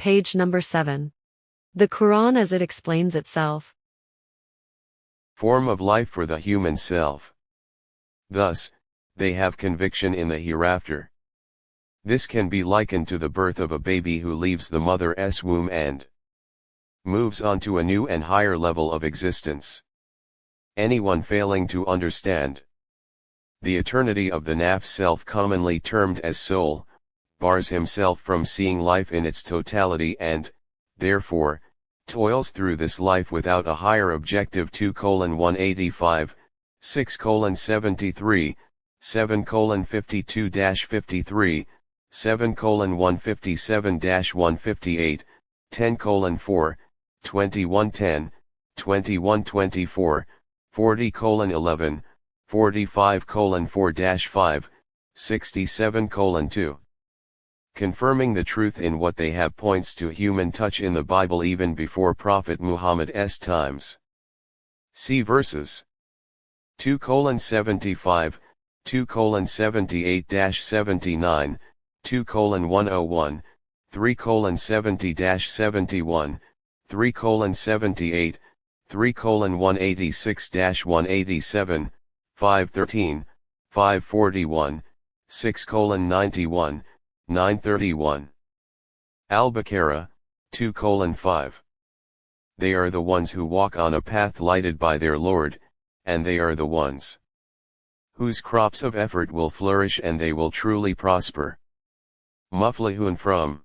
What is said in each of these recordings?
Page number 7. The Quran as it explains itself. Form of life for the human self. Thus, they have conviction in the hereafter. This can be likened to the birth of a baby who leaves the mother's womb and moves on to a new and higher level of existence. Anyone failing to understand the eternity of the Nafs self, commonly termed as soul, bars himself from seeing life in its totality and, therefore, toils through this life without a higher objective. 2:185, 6:73, 7:52-53, 7:157-158, 10:4, 21:10, 21:24, 40:11, 45:4-5, 67:2. Confirming the truth in what they have points to human touch in the Bible even before Prophet Muhammad's times. See verses 2:75, 2:78-79, 2:101, 3:70-71, 3:78, 3:186-187, 5:13, 5:41, 6:91, 9:31. Al-Baqarah, 2:5. They are the ones who walk on a path lighted by their Lord, and they are the ones whose crops of effort will flourish and they will truly prosper. Muflihun from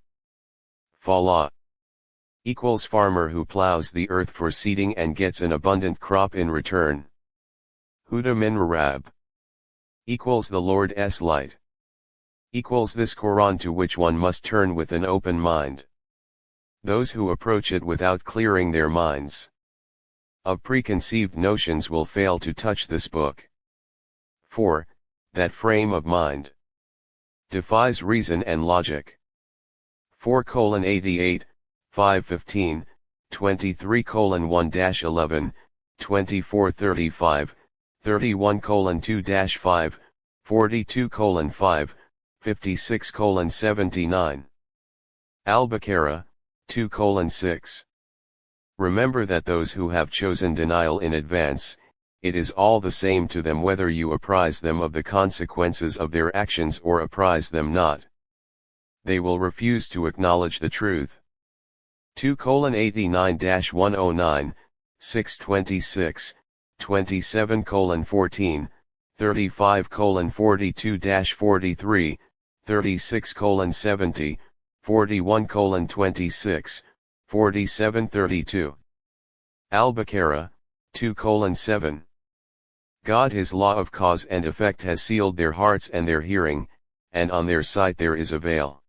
Falah equals farmer who plows the earth for seeding and gets an abundant crop in return. Huda min Rab equals the Lord's light. Equals this Quran to which one must turn with an open mind. Those who approach it without clearing their minds of preconceived notions will fail to touch this book. For that frame of mind defies reason and logic. 4:88, 5:15, 23:1-11, 24:35, 31:2-5, 42:5, 56:79. Al-Baqarah, 2:6. Remember that those who have chosen denial in advance, it is all the same to them whether you apprise them of the consequences of their actions or apprise them not. They will refuse to acknowledge the truth. 2:89-109, 6:26, 27:14, 35:42-43, 36:70, 41:26, 47:32. Al-Baqarah, 2:7. God, His law of cause and effect has sealed their hearts and their hearing, and on their sight there is a veil.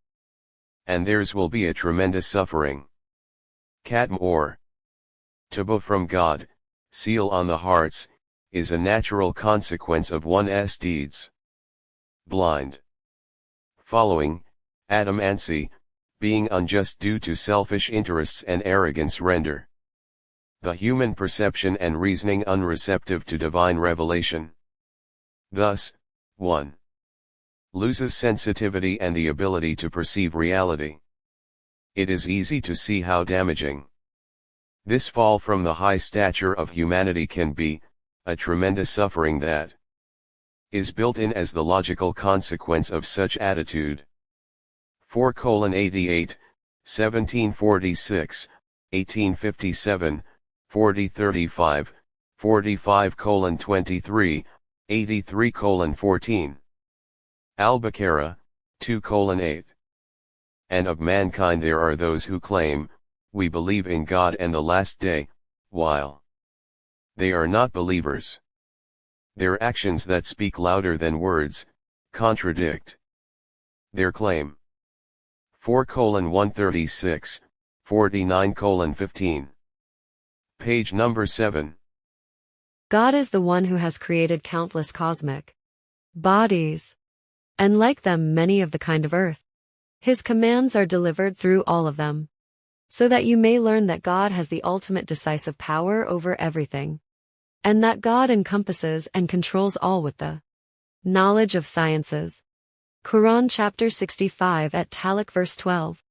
And theirs will be a tremendous suffering. Khatm or Taba from God, seal on the hearts, is a natural consequence of one's deeds. Blind following, adamancy, being unjust due to selfish interests and arrogance render the human perception and reasoning unreceptive to divine revelation. Thus, one loses sensitivity and the ability to perceive reality. It is easy to see how damaging this fall from the high stature of humanity can be, a tremendous suffering that is built in as the logical consequence of such attitude. 4:88, 1746, 1857, 40:35, 45:23, 83:14. Al-Baqarah, 2:8. And of mankind there are those who claim, we believe in God and the last day, while they are not believers. Their actions that speak louder than words, contradict their claim. 4:136, 49:15. Page number 7. God is the one who has created countless cosmic bodies, and like them many of the kind of earth. His commands are delivered through all of them, so that you may learn that God has the ultimate decisive power over everything, and that God encompasses and controls all with the knowledge of sciences. Quran chapter 65 at Talaq verse 12.